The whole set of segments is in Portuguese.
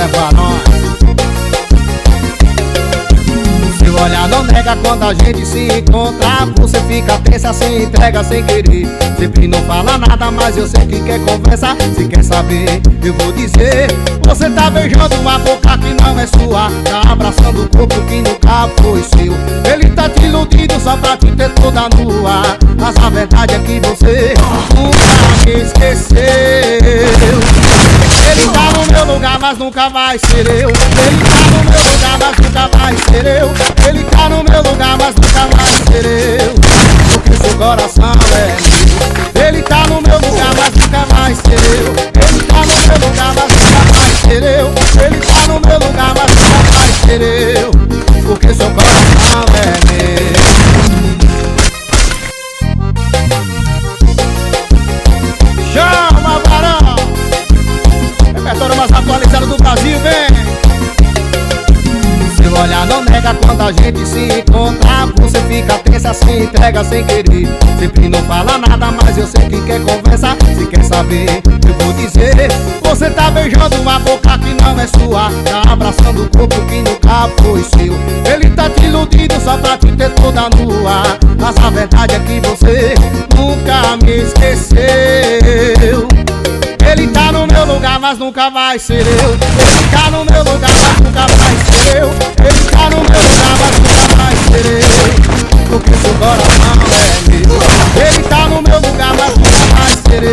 É pra nós. Seu olhar não nega quando a gente se encontra. Você fica tensa, se entrega sem querer. Sempre não fala nada, mas eu sei que quer conversa. Se quer saber, eu vou dizer. Você tá beijando uma boca que não é sua, tá abraçando o corpo que nunca foi seu. Ele tá te iludindo só pra te ter toda nua, mas a verdade é que você nunca me esqueceu. Ele tá no meu lugar, mas nunca vai ser eu. Ele tá no meu lugar, mas nunca vai ser eu. Ele tá no meu lugar, mas nunca vai ser eu. Porque seu coração é meu. Ele tá no meu lugar, mas nunca vai ser eu. Ele tá no meu lugar, mas nunca vai ser eu. Ele tá no meu lugar, mas nunca vai ser eu. Porque seu coração é meu. Chama, varão! Repertório mais atualizado do Brasil, vem! Seu olhar não nega quando a gente se encontra. Você fica tensa, se entrega sem querer. Sempre não fala nada, mas eu sei que quer conversa. Se quer saber, eu vou dizer. Você tá beijando uma boca que não é sua, tá abraçando o corpo que nunca foi seu. Ele tá te iludindo só pra te ter toda nua, mas a verdade é que você nunca me esqueceu. Ele tá no meu lugar, mas nunca vai ser eu. Ele tá no meu lugar, mas nunca vai ser eu. Ele tá no meu lugar, mas nunca vai ser eu. Porque seu coração é meu. Ele tá no meu lugar, mas nunca vai ser eu.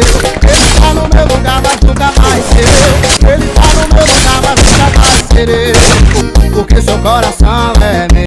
Ele tá no meu lugar, mas nunca vai ser eu. Ele tá no meu lugar, mas nunca vai ser eu. Porque seu coração é meu.